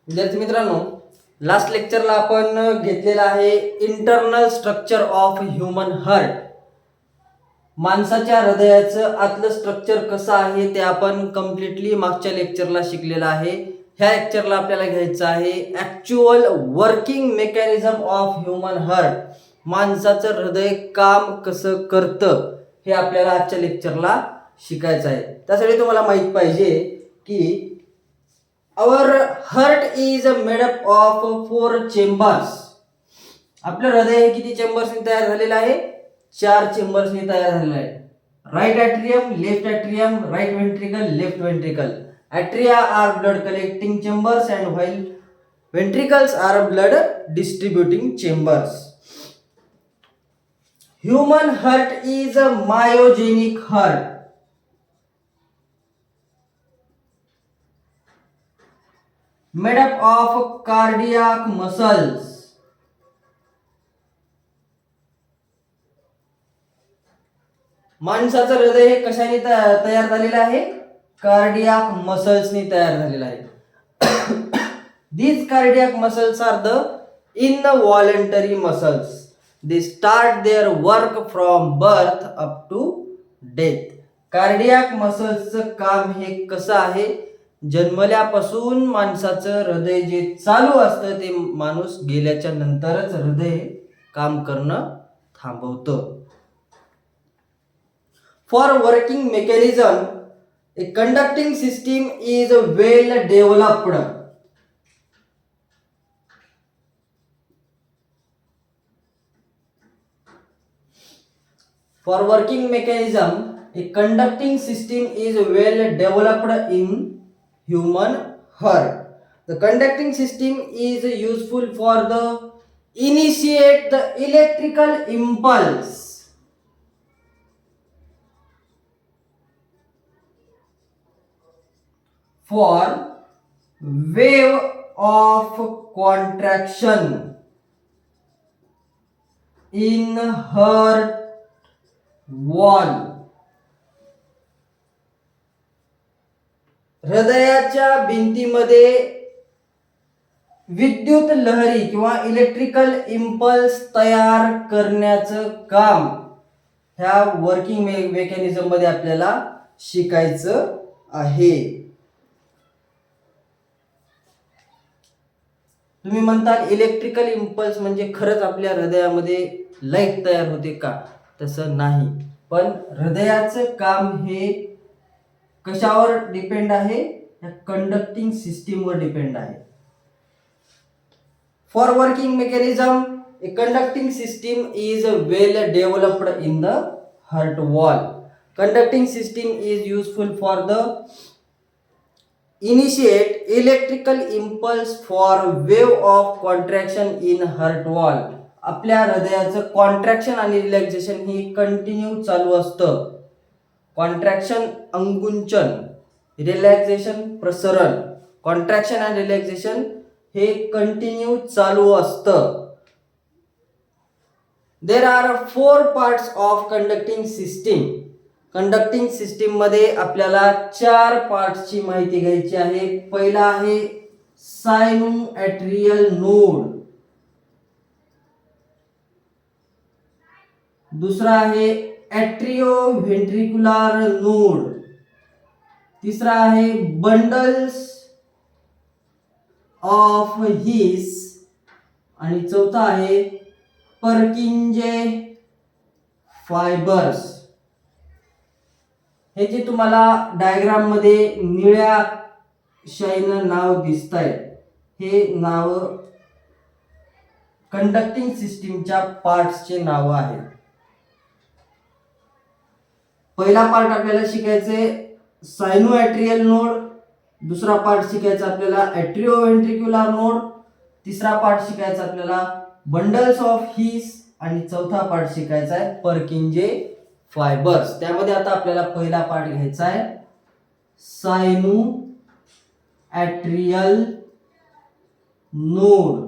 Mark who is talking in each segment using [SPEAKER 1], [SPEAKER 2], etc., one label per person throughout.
[SPEAKER 1] विद्यार्थी मित्रांनो, लास्ट लेक्चरला आपण घेतलेला आहे internal structure of human heart. माणसाच्या हृदयाचं आतलं स्ट्रक्चर कसं आहे ते आपण कम्प्लिटली मागच्या लेक्चरला शिकलेलं आहे. ह्या लेक्चरला आपल्याला घ्यायचं आहे actual working mechanism of human heart. माणसाचं हृदय काम कसं करतं हे आपल्याला आजच्या लेक्चरला शिकायचं आहे. त्यासाठी तुम्हाला माहित पाहिजे की our heart is made up of 4 chambers. आपलं हृदय हे किती चेंबर्सनी तयार झालेलं आहे? 4 चेंबर्सनी तयार झालेलं आहे. Right atrium, left atrium, right ventricle, left ventricle. Atria are blood collecting chambers and while ventricles are blood distributing chambers. Human heart is a myogenic heart. Made up of cardiac muscles. माणसाचं हृदय हे कशाने तयार झालेलं आहे? Cardiac मसल्सनी तयार झालेलं आहे. These cardiac muscles are the involuntary muscles. They start their work from birth up to death. Cardiac मसल्सचं काम हे कसं आहे? जन्मल्यापासून माणसाचं हृदय जे चालू असतं ते माणूस गेल्याच्या नंतरच हृदय काम करणं थांबवतं. For working mechanism a conducting system is well developed. For working mechanism a conducting system is well developed in human heart. The conducting system is useful for the initiate the electrical impulse. For wave of contraction in heart wall. हृदयाच्या भिंतीमध्ये विद्युत लहरी किंवा electrical impulse तयार करण्याचं काम ह्या working mechanism मध्ये आपल्याला शिकायचं आहे. तुम्ही म्हणता इलेक्ट्रिकल इम्पल्स म्हणजे खरंच आपल्या हृदयामध्ये लाईट तयार होते का? तसं नाही, पण हृदयाचं काम हे कशावर डिपेंड आहे? या कंडक्टिंग सिस्टीमवर डिपेंड आहे. For working mechanism a conducting system is well developed in the heart wall. Conducting system is useful for the initiate electrical impulse for wave of contraction in heart wall. आपल्या हृदयाचं contraction आणि relaxation ही continue चालू असतं. Contraction अंकुंचन, relaxation प्रसरण. Contraction आणि relaxation हे continue चालू असतं. There are 4 parts of conducting system. Conducting system मध्ये आपल्याला 4 पार्ट्सची माहिती घ्यायची आहे. पहिला आहे सायनुॲट्रियल नोड. दुसरा आहे ॲट्रिओव्हेंट्रिक्युलर नोड. तिसरा आहे बंडल्स ऑफ हिस. आणि चौथा आहे पर्किंजे फायबर्स. हे जे तुम्हाला डायग्राम मध्ये निळ्या शाईनं नाव दिसतंय हे नाव कंडक्टिंग सिस्टीमच्या पार्ट्सचे नाव आहेत. पहिला पार्ट आपल्याला शिकायचे सायनुॲट्रियल नोड. दुसरा पार्ट शिकायचा आपल्याला ॲट्रिओव्हेंट्रिक्युलर नोड. तिसरा पार्ट शिकायचा आपल्याला बंडल्स ऑफ हिस. आणि चौथा पार्ट शिकायचा आहे पर्किंजे फायबर्स. त्यामध्ये आता आपल्याला पहिला पार्ट घ्यायचा आहे सायनुॲट्रियल node.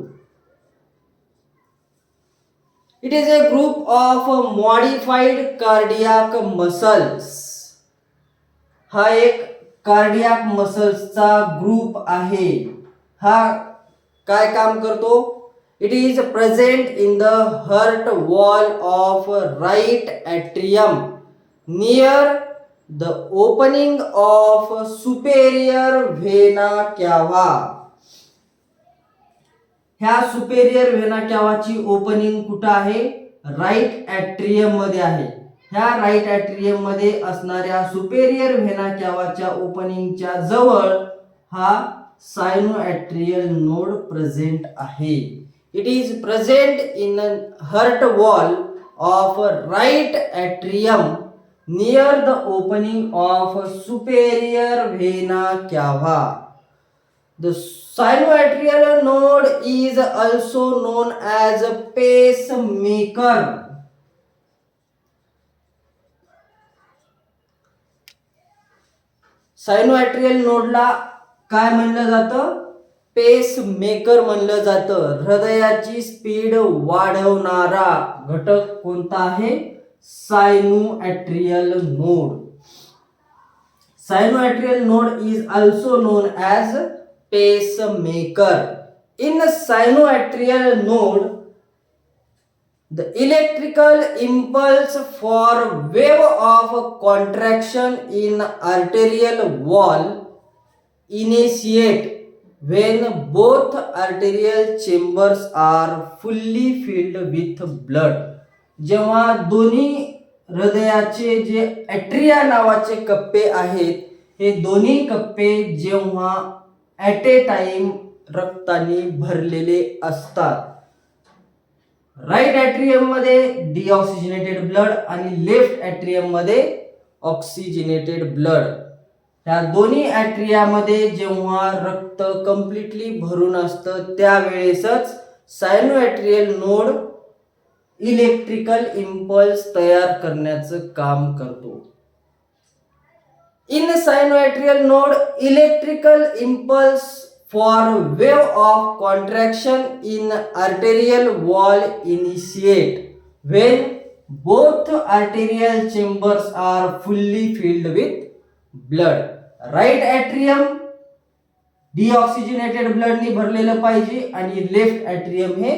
[SPEAKER 1] It is a group of modified cardiac muscles. हा एक कार्डियाक मसल्सचा ग्रुप आहे. हा काय काम करतो? It is present in the heart wall of right atrium near the opening of superior vena cava. ह्या सुपेरियर व्हेना कॅव्हाची ओपनिंग कुठं आहे? राईट ॲट्रियम मध्ये आहे. ह्या राईट ॲट्रियम मध्ये असणाऱ्या सुपेरियर व्हेना कॅव्हाच्या ओपनिंगच्या जवळ हा सायनोॲट्रियल नोड प्रेझेंट आहे. It is present in heart wall of right atrium near the opening of superior vena cava. The sinoatrial node is also known as a pacemaker. Sinoatrial नोडला काय म्हणलं जातं? पेसमेकर म्हणलं जातं. हृदयाची स्पीड वाढवणारा घटक कोणता आहे? Sinoatrial node. Sinoatrial node is also known as pacemaker. In sinoatrial node, the electrical impulse for wave of contraction in arterial wall initiate when both arterial chambers are fully filled with blood. जेव्हा दोन्ही हृदयाचे जे ॲट्रिया नावाचे कप्पे आहेत, हे दोन्ही कप्पे जेव्हा ॲट ए टाइम रक्ताने भरलेले असतात. राईट ॲट्रियम मध्ये डिऑक्सिजनेटेड ब्लड आणि लेफ्ट ॲट्रियम मध्ये ऑक्सिजनेटेड ब्लड. ह्या दोन्ही ॲट्रियामध्ये जेव्हा रक्त कम्प्लिटली भरून असतं त्यावेळेसच सायनोॲट्रियल नोड इलेक्ट्रिकल इम्पल्स तयार करण्याचं काम करतो. In sinoatrial node, electrical impulse for wave of contraction in arterial wall initiate when both arterial chambers are fully filled with blood. Right atrium deoxygenated blood नी भरलेलं पाहिजे आणि लेफ्ट ॲट्रियम हे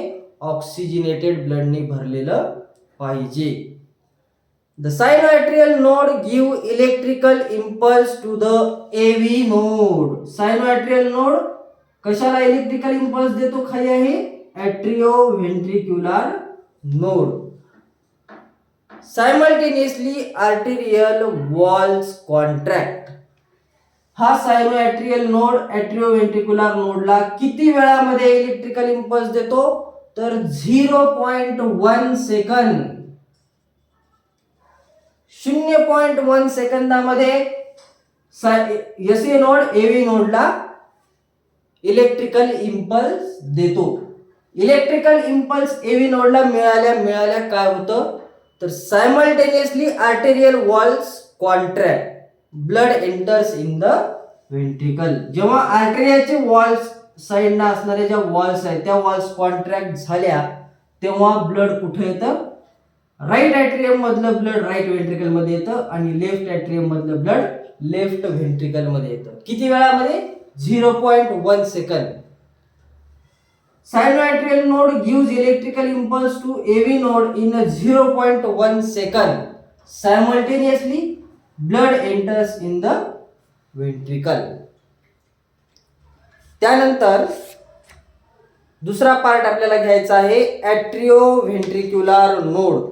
[SPEAKER 1] oxygenated blood नी भरलेलं पाहिजे. The sinoatrial node give electrical impulse to the AV node. Sinoatrial node कशाला electrical impulse देतो? खाली आहे atrioventricular node. Simultaneously arterial walls contract. हा सायनोॲट्रियल नोड ॲट्रिओव्हेंट्रिक्युलर नोडला किती वेळामध्ये इलेक्ट्रिकल इम्पल्स देतो? तर 0.1 सेकंद. 0.1 सेकंदामध्ये एसए नोड एव्ही नोडला इलेक्ट्रिकल इम्पल्स देतो. इलेक्ट्रिकल इम्पल्स एव्ही नोडला मिळाल्या काय होतं? तर simultaneously arterial walls contract, blood enters in the ventricle. जेव्हा आर्टेरियाचे वॉल्स साइडला असणारे ज्या वॉल्स आहेत त्या वॉल्स कॉन्ट्रॅक्ट झाल्या तेव्हा ब्लड कुठे येतं? राईट ॲट्रियम मधलं ब्लड राईट व्हेंट्रिकल मध्ये येतं आणि लेफ्ट ॲट्रियम मधलं ब्लड लेफ्ट व्हेंट्रिकल मध्ये येतं. किती वेळामध्ये? 0.1 सेकंद. Sinoatrial node gives electrical impulse to AV node in 0.1 second. Simultaneously blood enters in the ventricle. त्यानंतर दुसरा पार्ट आपल्याला घ्यायचा आहे atrioventricular node.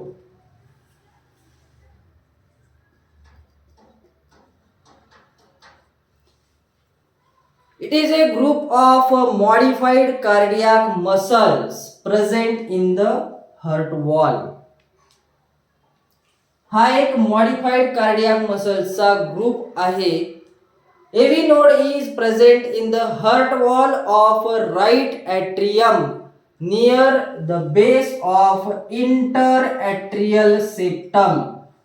[SPEAKER 1] It is a group of modified cardiac muscles present in the heart wall. हा एक modified cardiac मसल्सचा group आहे. AV node is present in the heart wall of right atrium near the base of interatrial septum.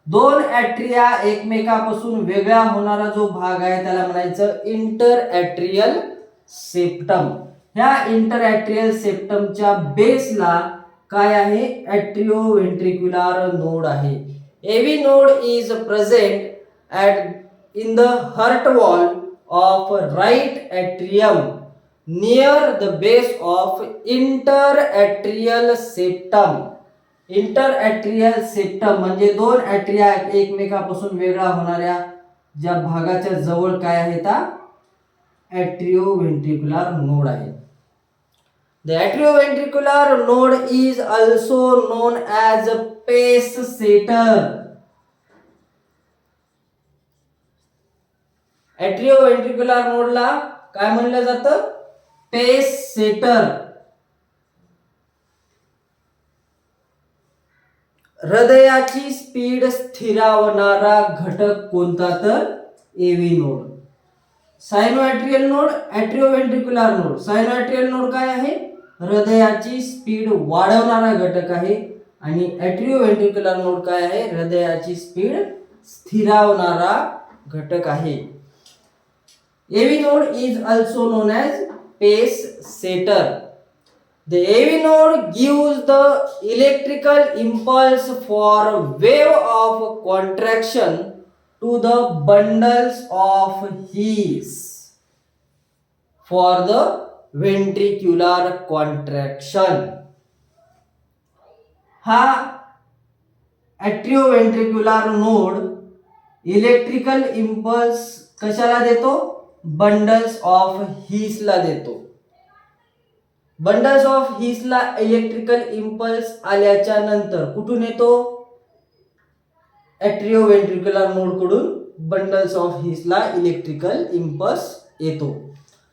[SPEAKER 1] दोन ॲट्रिया एकमेकापासून वेगळा होणारा जो भाग आहे त्याला म्हणायचं इंटरॲट्रियल सेप्टम. ह्या इंटरॲट्रियल सेप्टमच्या बेसला काय आहे? ॲट्रिओव्हेंट्रिक्युलर नोड आहे. AV node is present in the heart wall of right atrium near the base of interatrial septum. Interatrial septum म्हणजे दोन ॲट्रिया एकमेकापासून वेगळा होणाऱ्या ज्या भागाच्या जवळ काय आहे त्या ॲट्रिओव्हेंट्रिक्युलर नोड आहे. The atrioventricular node is also known as pace setter. ॲट्रिओव्हेंट्रिक्युलर नोडला काय म्हणलं जातं? पेस सेटर. हृदयाची स्पीड स्थिरावणारा घटक कोणता? तर AV node. Sinoatrial node, atrioventricular node. Sinoatrial node काय आहे? हृदयाची स्पीड वाढवणारा घटक आहे. आणि ॲट्रिओव्हेंट्रिक्युलर नोड काय आहे? हृदयाची स्पीड स्थिरावणारा घटक आहे. AV node is also known as pace setter. The AV node gives the electrical impulse for wave of contraction to the bundles of His for the ventricular contraction. हा ॲट्रिओव्हेंट्रिक्युलर नोड इलेक्ट्रिकल इम्पल्स कशाला देतो? Bundles of हीसला देतो. Bundles of हीसला electrical impulse आल्याच्या नंतर कुठून येतो? ॲट्रिओव्हेंट्रिक्युलर node कडून bundles of हीसला electrical impulse येतो.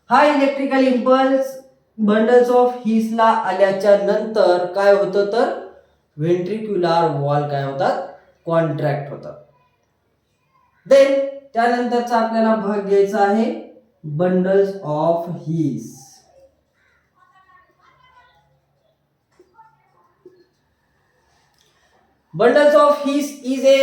[SPEAKER 1] हा इलेक्ट्रिकल इम्पल्स बंडल्स ऑफ हीसला आल्याच्या नंतर काय होतं? तर व्हेंट्रिक्युलर वॉल काय होतात? कॉन्ट्रॅक्ट होतात. देन त्यानंतरचा आपल्याला भाग घ्यायचा आहे bundles of his. Bundles of his is a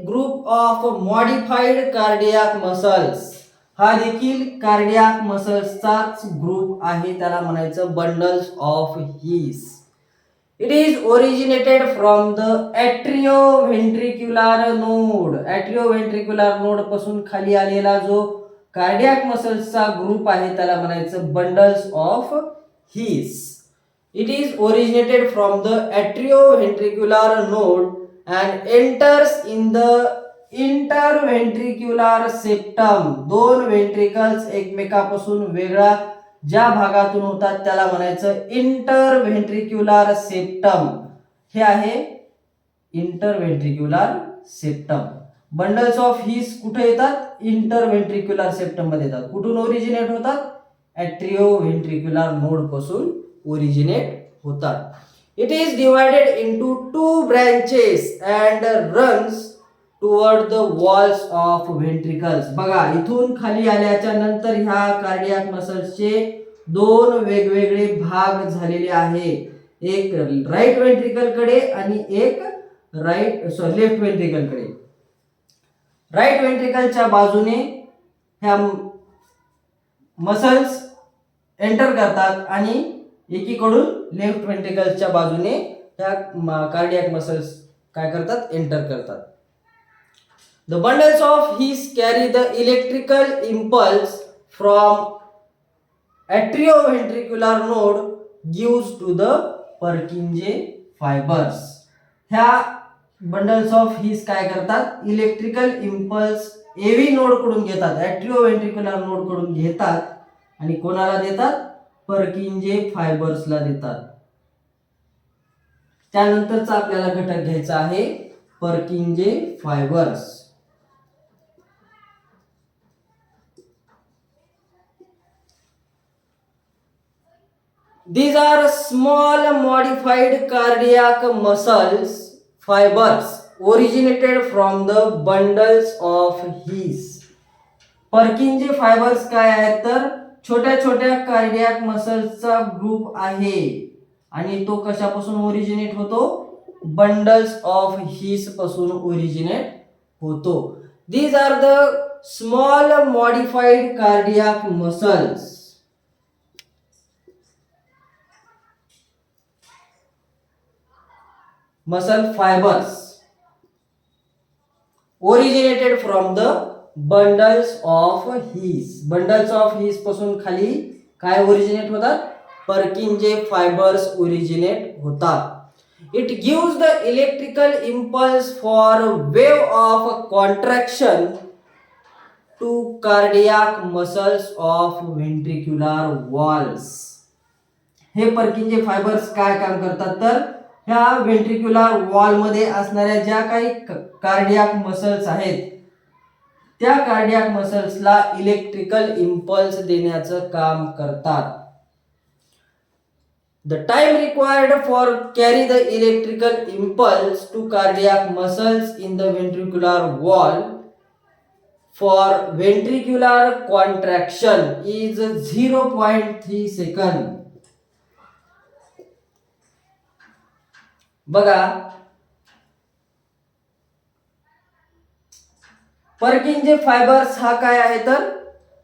[SPEAKER 1] group of modified cardiac muscles. हा देखील कार्डियाक मसल्सचाच ग्रुप आहे, त्याला म्हणायचं bundles of his. It is originated from the atrioventricular node. Atrioventricular node पासून खाली आलेला जो कार्डियाक मसल्सचा ग्रुप आहे त्याला म्हणायचं bundles of his. It is originated from the atrioventricular node and enters in the interventricular septum. दोन व्हेंट्रिकल्स एकमेकापासून वेगळा ज्या भागातून होतात त्याला म्हणायचं इंटरव्हेंट्रिक्युलर सेप्टम. हे आहे interventricular septum. Bundles of His कुठे येतात? इंटरव्हेंट्रिक्युलर सेप्टम मध्ये येतात. कुठून ओरिजिनेट होतात? ॲट्रिओव्हेंट्रिक्युलर नोड पासून ओरिजिनेट होतात. It is divided into two branches and runs toward the walls of ventricles. बघा, इथून खाली आल्याच्या नंतर ह्या कार्डियाक मसल्सचे दोन वेगवेगळे भाग झालेले आहे. एक राईट व्हेंट्रिकल कडे आणि एक लेफ्ट व्हेंट्रिकल कडे. राईट व्हेंट्रिकलच्या बाजूने ह्या मसल्स एंटर करतात आणि एकीकडून लेफ्ट व्हेंट्रिकलच्या बाजूने ह्या कार्डियाक मसल्स काय करतात? एंटर करतात. The bundles of His carry the electrical impulse from atrioventricular node gives to the Purkinje fibers. ह्या बंडल्स ऑफ हीस काय करतात? इलेक्ट्रिकल इम्पल्स एव्ही नोड कडून घेतात, ॲट्रिओव्हेंट्रिक्युलर नोड कडून घेतात आणि कोणाला देतात? पर्किंजे फायबर्सला देतात. त्यानंतरचा आपल्याला घटक घ्यायचा आहे पर्किंजे fibres. These are small modified cardiac muscles fibers originated from the bundles of His. पर्किंजे fibres काय आहेत? तर छोट्या छोट्या कार्डियाक मसल्सचा ग्रुप आहे आणि तो कशापासून ओरिजिनेट होतो? बंडल्स ऑफ हीस पासून ओरिजिनेट होतो. These are the small modified cardiac muscles. Muscle fibers originated from the bundles of His. Bundles of His पासून खाली काय ओरिजिनेट होतात? पर्किंजे फायबर्स ओरिजिनेट होतात. It gives the electrical impulse for wave of contraction to cardiac muscles of ventricular walls. हे Purkinje fibres काय काम करतात तर ह्या व्हेंट्रिक्युलर वॉल मध्ये असणाऱ्या ज्या काही कार्डियाक मसल्स आहेत त्या कार्डियाक मसल्सला इलेक्ट्रिकल इम्पल्स देण्याचं काम करतात. The time required for carry the electrical impulse to cardiac muscles in the ventricular wall for ventricular contraction is 0.3 second. बघा, पर्किंजे फायबर्स हा काय आहे तर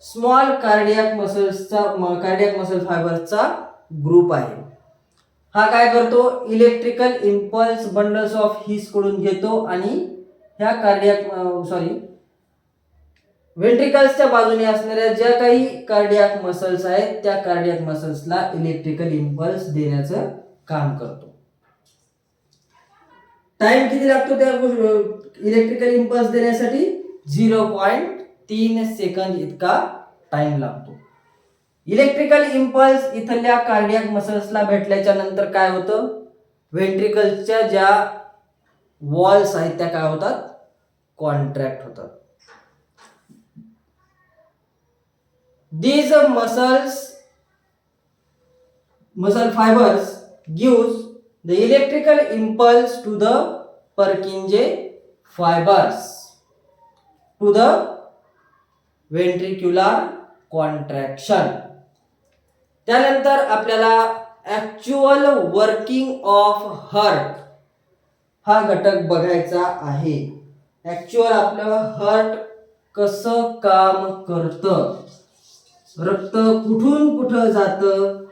[SPEAKER 1] स्मॉल कार्डियाक मसल फायबर्सचा ग्रुप आहे. हा काय करतो? Electrical impulse bundles of his कडून घेतो आणि ह्या व्हेंट्रिकल्सच्या बाजूने असणाऱ्या ज्या काही कार्डियाक मसल्स आहेत त्या कार्डियाक मसल्सला इलेक्ट्रिकल इम्पल्स देण्याचं काम करतो. टाइम किती लागतो त्या इलेक्ट्रिकल इम्पल्स देण्यासाठी? 0.3 सेकंद इतका टाइम लागतो. इलेक्ट्रिकल इम्पल्स इथल्या कार्डियाक मसल्सला भेटल्याच्या नंतर काय होतं? व्हेंट्रिकल्सच्या ज्या वॉल्स आहेत त्या काय होतात? कॉन्ट्रॅक्ट होतात. These muscle fibers gives the electrical impulse to the Purkinje fibers to the ventricular contraction. त्यानंतर आपल्याला ऍक्च्युअल वर्किंग ऑफ हार्ट हा घटक बघायचा आहे. ऍक्च्युअल आपलं हार्ट कसं काम करतं, रक्त कुठून कुठं जातं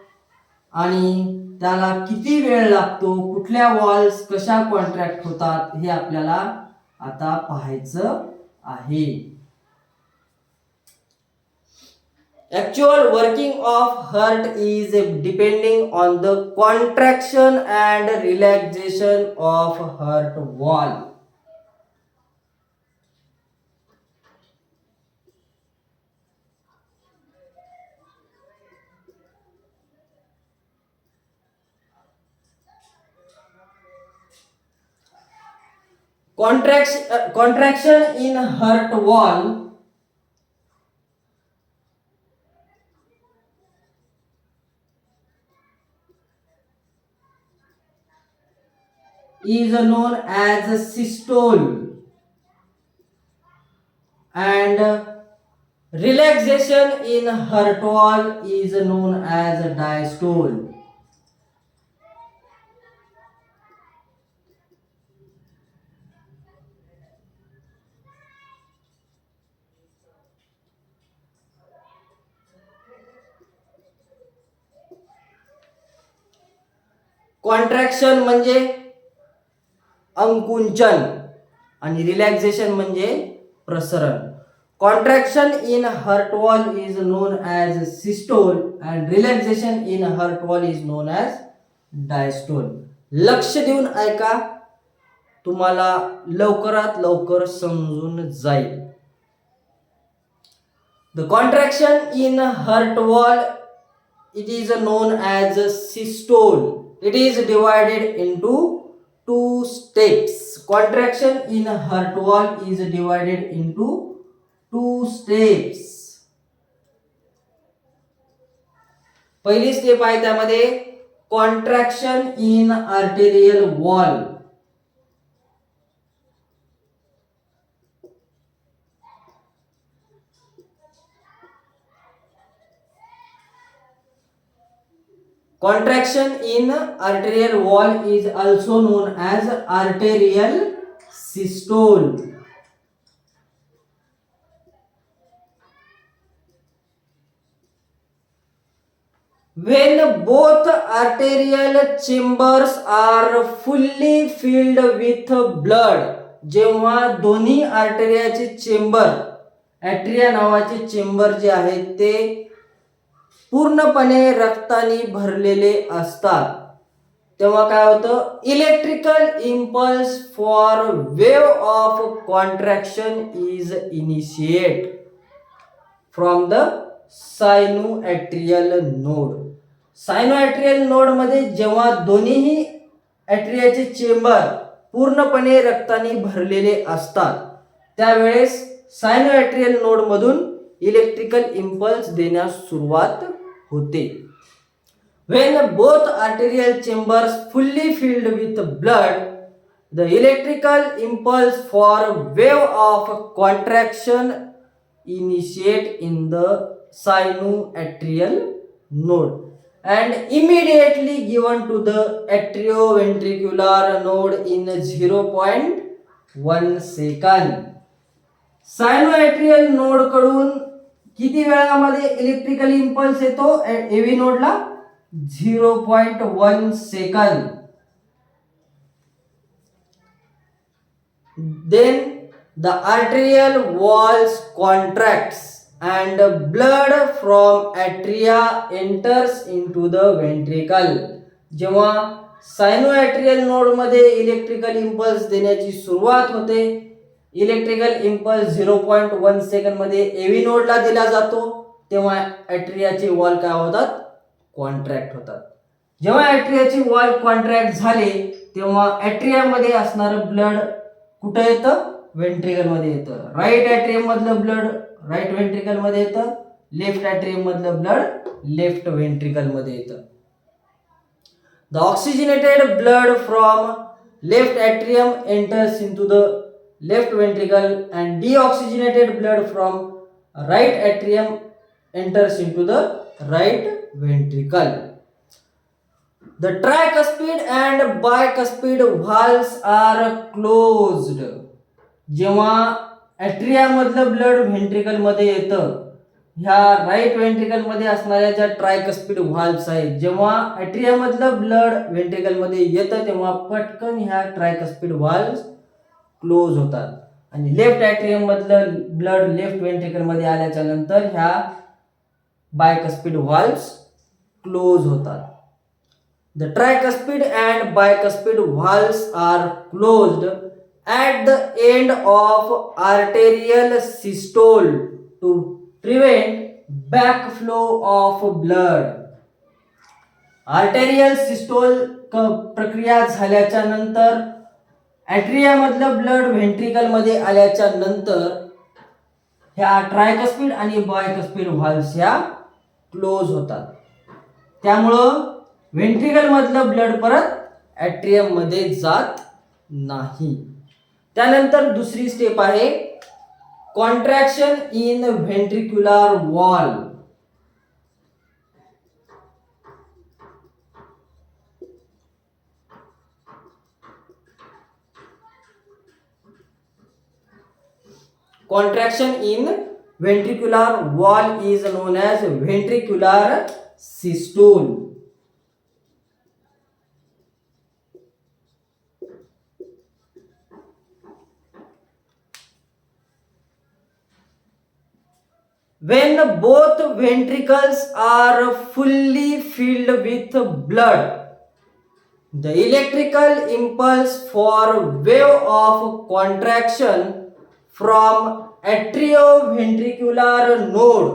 [SPEAKER 1] आणि त्याला किती वेळ लागतो, कुठल्या वॉल्स कशा कॉन्ट्रॅक्ट होतात हे आपल्याला आता पाहायचं आहे. Actual working of heart is depending on the contraction and relaxation of heart wall. Contraction in heart wall is known as systole and relaxation in heart wall is known as diastole. Contraction म्हणजे अंकुंचन आणि relaxation म्हणजे प्रसरण. Contraction in heart wall is non as systole and relaxation in heart wall is non as diastole. लक्ष देऊन ऐका, तुम्हाला लवकरात लवकर समजून जाईल. The contraction in heart wall it is known as systole. It is divided into two steps. Contraction in heart wall is divided into two steps. पहिली step आहे त्यामध्ये contraction in arterial wall. Contraction in arterial wall is also known as arterial systole. When both arterial chambers are fully filled with blood, जेव्हा दोन्ही आर्टेरियाचे chamber, ॲट्रिया नावाचे chamber जे आहेत ते पूर्णपणे रक्ताने भरलेले असतात तेव्हा काय होतं, electrical impulse for wave of contraction is initiate from the sinoatrial node. Sinoatrial node मध्ये जेव्हा दोन्हीही ॲट्रियाचे चेंबर पूर्णपणे रक्ताने भरलेले असतात त्यावेळेस सायनोएट्रियल नोड मधून इलेक्ट्रिकल इम्पल्स देण्यास सुरुवात होते. When both arterial chambers fully filled with blood, the electrical impulse for wave of contraction initiate in the sinoatrial node and immediately given to the atrioventricular node in 0.1 second. सायनोएट्रियल node कडून किती वेळामध्ये electrical impulse येतो एव्ही नोडला? 0.1 second. Then the arterial walls contracts and blood from atria enters into the ventricle. जेव्हा सायनोएट्रियल node मध्ये electrical impulse देण्याची सुरुवात होते, इलेक्ट्रिकल इम्पल्स 0.1 सेकंद मध्ये एव्ही नोडला दिला जातो, तेव्हा ॲट्रियाचे वॉल काय होतात? कॉन्ट्रॅक्ट होतात. जेव्हा ॲट्रियाचे वॉल कॉन्ट्रॅक्ट झाले तेव्हा ॲट्रियामध्ये असणारं ब्लड कुठं येतं? व्हेंट्रिकल मध्ये येतं. राईट ॲट्रियम मधलं ब्लड राईट व्हेंट्रिकल मध्ये येतं, लेफ्ट ॲट्रियम मधलं ब्लड लेफ्ट व्हेंट्रिकल मध्ये येतं. The oxygenated blood from left atrium enters into the left ventricle and deoxygenated blood from right atrium enters into the right ventricle. The tricuspid and bicuspid valves are closed. जेव्हा ॲट्रिया मधलं blood ventricle मध्ये येतं, ह्या right ventricle मध्ये असणाऱ्या ज्या ट्रायकस्पिड व्हाल्व्स आहेत, जेव्हा ॲट्रिया मधलं ब्लड व्हेंट्रिकल मध्ये येतं तेव्हा पटकन ह्या ट्रायकस्पिड व्हाल्व्स क्लोज होतात आणि लेफ्ट ॲट्रियम मधलं ब्लड लेफ्ट व्हेंट्रिकल मध्ये आल्याच्या नंतर ह्या बायकस्पिड व्हाल्व्स क्लोज होतात. The tricuspid and bicuspid valves are closed at the end of arterial systole to prevent backflow of blood. Arterial systole प्रक्रिया झाल्याच्या नंतर ॲट्रिया मधलं ब्लड व्हेंट्रिकल मध्ये आल्याच्या नंतर ह्या ट्रायकस्पिड आणि बायकस्पिड व्हाल्व्स ह्या क्लोज होतात. त्यामुळं व्हेंट्रिकल मधलं ब्लड परत ॲट्रियम मध्ये जात नाही. त्यानंतर दुसरी स्टेप आहे contraction in ventricular wall. Contraction in ventricular wall is known as ventricular systole. When both ventricles are fully filled with blood, the electrical impulse for wave of contraction from atrioventricular node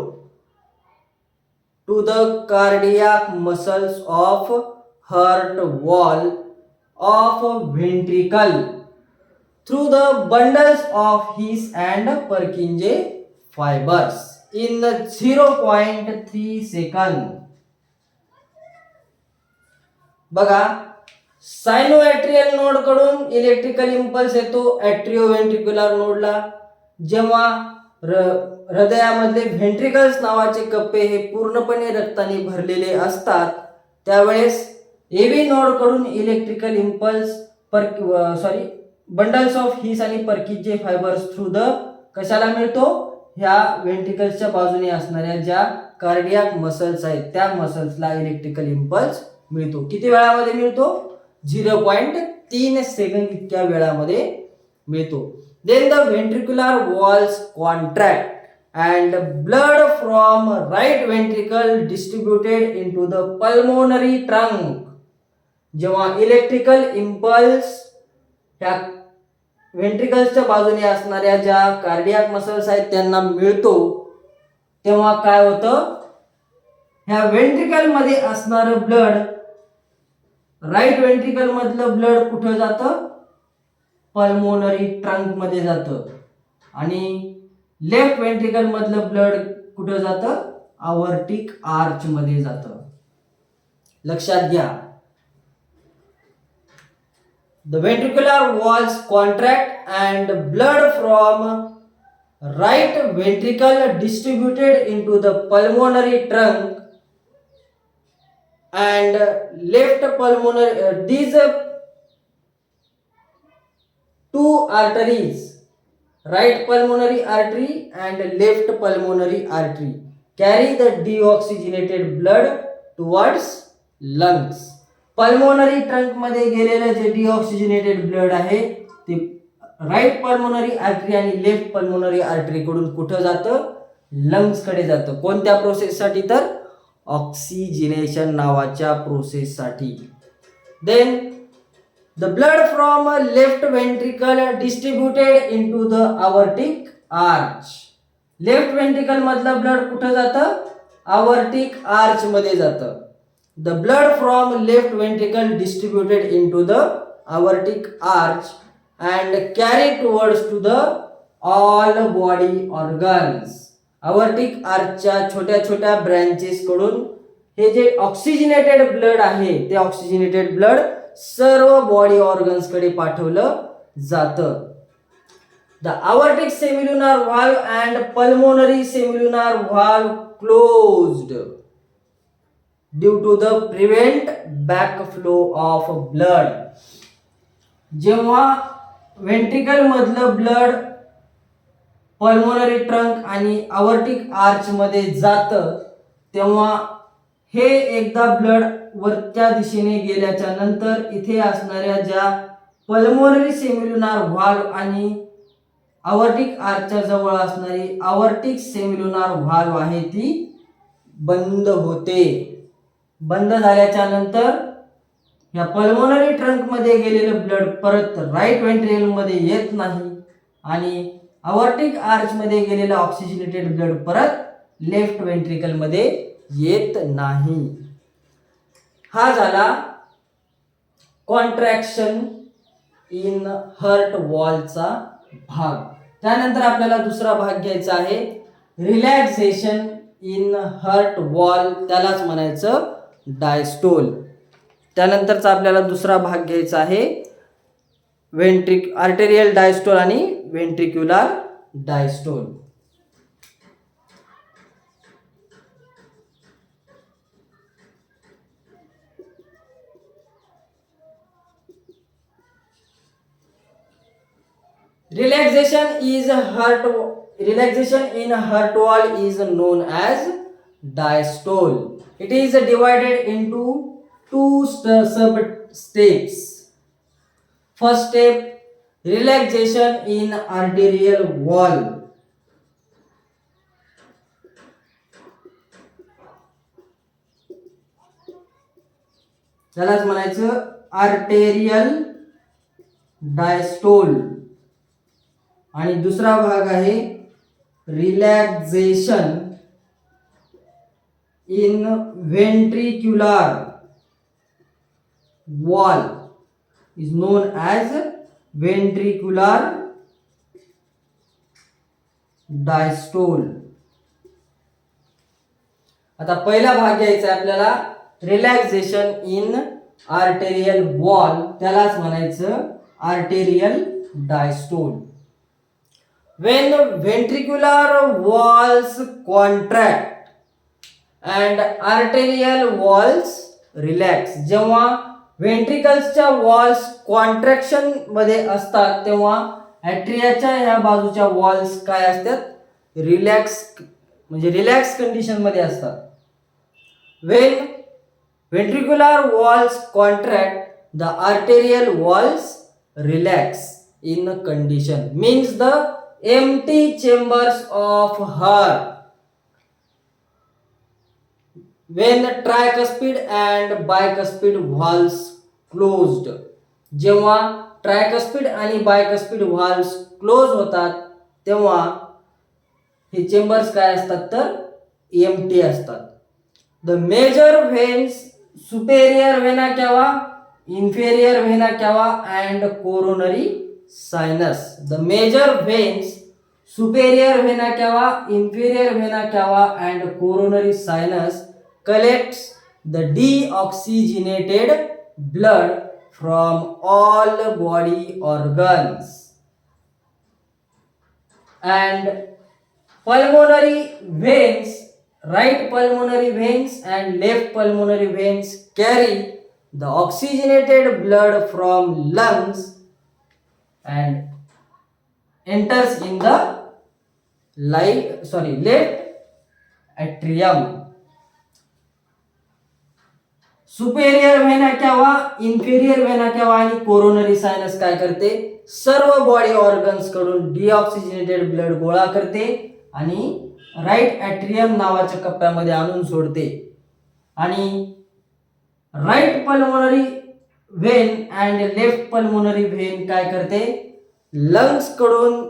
[SPEAKER 1] to the cardiac muscles of heart wall of ventricle through the bundles of His and Purkinje fibers in 0.3 second. बघा, सायनोएट्रियल node कडून electrical impulse येतो ॲट्रिओव्हेंट्रिक्युलर नोडला. जेव्हा हृदयामधले व्हेंट्रिकल्स नावाचे कप्पे हे पूर्णपणे रक्ताने भरलेले असतात त्यावेळेस एव्ही नोड कडून electrical impulse bundles of his आणि पर्किंजे फायबर्स थ्रू द कशाला मिळतो? ह्या व्हेंट्रिकल्सच्या बाजूने असणाऱ्या ज्या कार्डियाक मसल्स आहेत त्या मसल्सला इलेक्ट्रिकल इम्पल्स मिळतो. किती वेळामध्ये मिळतो? 0.3 सेकंद इतक्या वेळामध्ये मिळतो. Then the ventricular walls contract and blood from right ventricle distributed into the pulmonary trunk. जेव्हा इलेक्ट्रिकल इम्पल्स ह्या व्हेंट्रिकल्सच्या बाजूने असणाऱ्या ज्या कार्डियाक मसल्स आहेत त्यांना मिळतो, तेव्हा काय होतं, ह्या व्हेंट्रिकल मध्ये असणारं ब्लड, राईट व्हेंट्रिकल मधलं ब्लड कुठं जातं, पल्मोनरी ट्रंक मध्ये जातं, आणि लेफ्ट व्हेंट्रिकल मधलं ब्लड कुठं जातं, आवर्टिक आर्च मध्ये जातं. लक्षात घ्या, the ventricular walls contract and blood from right ventricle distributed into the pulmonary trunk and left pulmonary these two arteries, right pulmonary artery and left pulmonary artery, carry the deoxygenated blood towards lungs. Pulmonary trunk मध्ये गेलेलं जे deoxygenated blood आहे ते right pulmonary artery आणि left pulmonary artery कडून कुठं जातं, lungs कडे जातं. कोणत्या प्रोसेससाठी, तर ऑक्सिजनेशन नावाच्या प्रोसेससाठी. Then the blood from left ventricle distributed into the aortic arch. Left ventricle मधलं ब्लड कुठं जातं, आवर्टिक आर्च मध्ये जातं. The blood from left ventricle distributed into the aortic arch and carried towards to the all body organs. Aortic arch च्या छोट्या छोट्या branches कडून हे जे ऑक्सिजनेटेड ब्लड आहे ते ऑक्सिजनेटेड ब्लड सर्व बॉडी ऑर्गन्स कडे पाठवलं जातं. The aortic semilunar valve and pulmonary semilunar valve closed due to the prevent backflow of blood. जेव्हा व्हेंट्रिकल मधलं ब्लड पल्मोनरी ट्रंक आणि आवर्टिक आर्च मध्ये जातं, तेव्हा हे एकदा ब्लड वरच्या दिशेने गेल्याच्या नंतर इथे असणाऱ्या ज्या पल्मोनरी सेमिल्युनार व्हाल्व आणि आवर्टिक आर्चच्या जवळ असणारी आवर्टिक सेमिल्युनार व्हाल्व आहे ती बंद होते. बंद झाल्याच्या नंतर या पल्मोनरी ट्रंक मध्ये गेलेलं ब्लड परत राईट व्हेंट्रिकल मध्ये येत नाही आणि आवर्टिक आर्च मध्ये गेलेलं ऑक्सिजनेटेड ब्लड परत लेफ्ट व्हेंट्रिकल मध्ये येत नाही. हा झाला कॉन्ट्रॅक्शन इन हार्ट वॉलचा भाग. त्यानंतर आपल्याला दुसरा भाग घ्यायचा आहे रिलॅक्सेशन इन हार्ट वॉल, त्यालाच म्हणायचं डायस्टोल. त्यानंतरचा आपल्याला दुसरा भाग घ्यायचा आहे आर्टेरियल डायस्टोल आणि ventricular diastole. Relaxation in heart wall is known as diastole. It is divided into two sub steps. First step, relaxation in arterial wall. त्यालाच म्हणायचं आर्टेरियल डायस्टोल. आणि दुसरा भाग आहे relaxation in ventricular wall is non as ventricular diastole. आता पहिला भाग घ्यायचा आहे आपल्याला रिलॅक्सेशन इन आर्टेरियल वॉल, त्यालाच म्हणायचं arterial diastole. When ventricular walls contract and arterial walls relax, जेव्हा व्हेंट्रिकल्सच्या वॉल्स कॉन्ट्रॅक्शन मध्ये असतात तेव्हा ॲट्रियाच्या ह्या बाजूच्या वॉल्स काय असतात, रिलॅक्स म्हणजे रिलॅक्स कंडिशन मध्ये असतात. When ventricular walls contract, the arterial walls relax in condition, means the empty chambers of heart when tricuspid and bicuspid valves closed. जेव्हा ट्रायकस्पिड आणि बायकस्पिड व्हाल्व्स क्लोज होतात तेव्हा हे चेंबर्स काय असतात तर एम्प्टी असतात. The major veins superior vena cava, inferior vena cava and coronary sinus. The major veins superior vena cava, inferior vena cava and coronary sinus collects the deoxygenated blood from all body organs, and pulmonary veins, right pulmonary veins and left pulmonary veins carry the oxygenated blood from lungs and enters in the left atrium. Superior vena cava, inferior vena cava आणि coronary sinus काय करते, सर्व body organs कडून deoxygenated blood गोळा करते आणि right atrium नावाच्या कप्प्यामध्ये आणून सोडते. आणि right pulmonary vein and left pulmonary vein काय करते, लंग्स कडून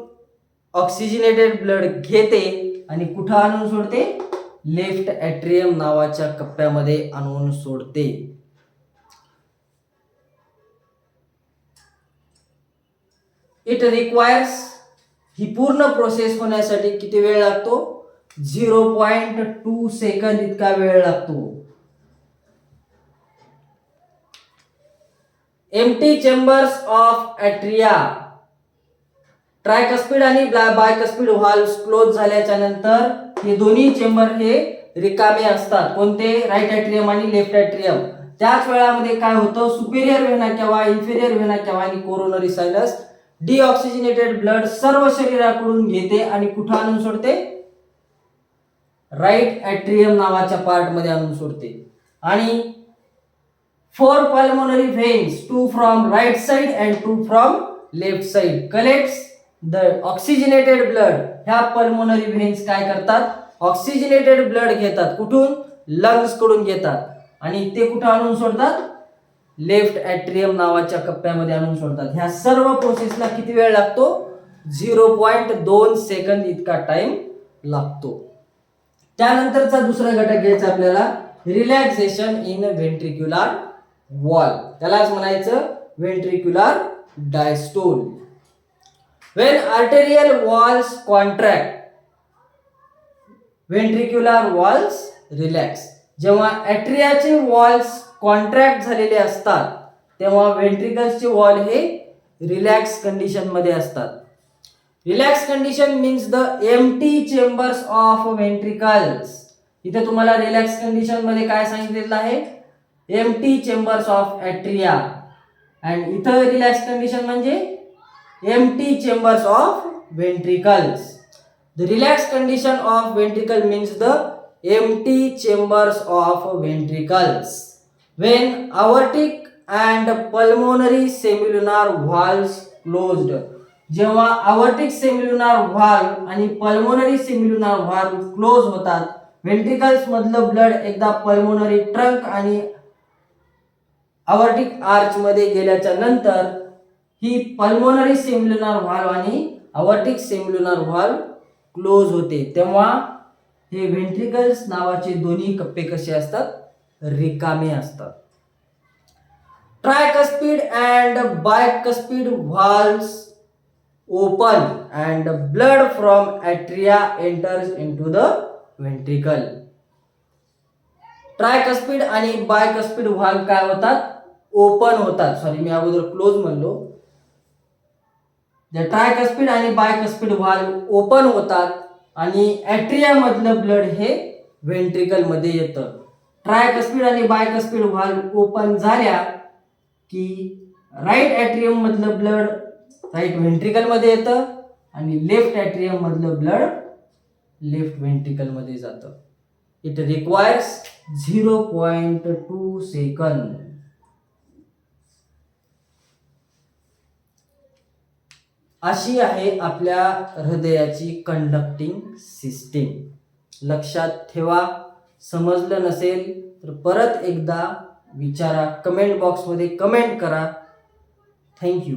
[SPEAKER 1] ऑक्सिजनेटेड ब्लड घेते आणि कुठं आणून सोडते, लेफ्ट ॲट्रियम नावाच्या कप्प्यामध्ये आणून सोडते. इट रिक्वायर्स, ही पूर्ण प्रोसेस होण्यासाठी किती वेळ लागतो, 0.2 सेकंद इतका वेळ लागतो. एम्प्टी चेंबर्स ऑफ ॲट्रिया, ट्रायकस्पिड आणि बायकस्पिड व्हाल्व्स क्लोज झाल्याच्या नंतर हे दोन्ही चेंबर हे रिकामे असतात. कोणते, राईट ॲट्रियम आणि लेफ्ट ॲट्रियम. त्याच वेळामध्ये काय होतं, superior vena cava, inferior vena cava आणि कोरोनरी सायनस डिऑक्सिजनेटेड ब्लड सर्व शरीराकडून घेते आणि कुठं आणून सोडते, राईट ॲट्रियम नावाच्या पार्ट मध्ये आणून सोडते. आणि 4 pulmonary veins, 2 from right side and 2 from left side, collects the oxygenated blood. ह्या पल्मोनरी व्हेन्स काय करतात, ऑक्सिजनेटेड ब्लड घेतात. कुठून, लंग्स कडून घेतात आणि ते कुठं आणून सोडतात, लेफ्ट ॲट्रियम नावाच्या कप्प्यामध्ये आणून सोडतात. ह्या सर्व प्रोसेसला किती वेळ लागतो, 0.2 सेकंद इतका टाइम लागतो. त्यानंतरचा दुसरा घटक घ्यायचा आपल्याला, रिलॅक्सेशन इन व्हेंट्रिक्युलर वॉल. त्यालाच म्हणायचं ventricular diastole. When arterial walls contract, ventricular walls relax. जेव्हा ॲट्रियाचे वॉल्स कॉन्ट्रॅक्ट झालेले असतात तेव्हा व्हेंट्रिकल्सचे वॉल हे रिलॅक्स कंडिशन मध्ये असतात. Relax condition means the empty chambers of ventricles. इथे तुम्हाला रिलॅक्स कंडिशन मध्ये काय सांगितलेलं आहे, empty chambers of atria. And इथं रिलॅक्स कंडिशन म्हणजे empty chambers of ventricles. The relaxed condition of ventricle means the empty chambers of ventricles. When aortic and pulmonary semilunar valves closed. जेव्हा aortic semilunar valve आणि pulmonary semilunar valve close होतात, ventricles मधलं blood एकदा pulmonary trunk आणि aortic arch मध्ये गेल्याच्या नंतर ही pulmonary सेम्युलर व्हाल्व आणि अवर्टिक सेम्युलर व्हाल्व क्लोज होते. तेव्हा हे व्हेंट्रिकल्स नावाचे दोन्ही कप्पे कसे असतात, रिकामे असतात. Tricuspid and bicuspid valves open and blood from atria enters into the ventricle. Tricuspid आणि बायकस्पिड व्हाल्व काय होतात, ओपन होतात. मी अगोदर क्लोज म्हणलो. ट्रायकस्पिड आणि बायकस्पिड व्हाल्व ओपन होतात आणि ॲट्रिया मधलं ब्लड हे व्हेंट्रिकल मध्ये येतं. ट्रायकस्पिड आणि बायकस्पिड व्हाल्व ओपन झाल्या की राईट ॲट्रियम मधलं ब्लड राईट व्हेंट्रिकल मध्ये येतं आणि लेफ्ट ॲट्रियम मधलं ब्लड लेफ्ट व्हेंट्रिकल मध्ये जातं. It requires 0.2 second. अशी आहे आपल्या हृदयाची कंडक्टिंग सिस्टीम. लक्षात ठेवा. समजलं नसेल तर परत एकदा विचारा, कमेंट बॉक्समध्ये कमेंट करा. थँक्यू.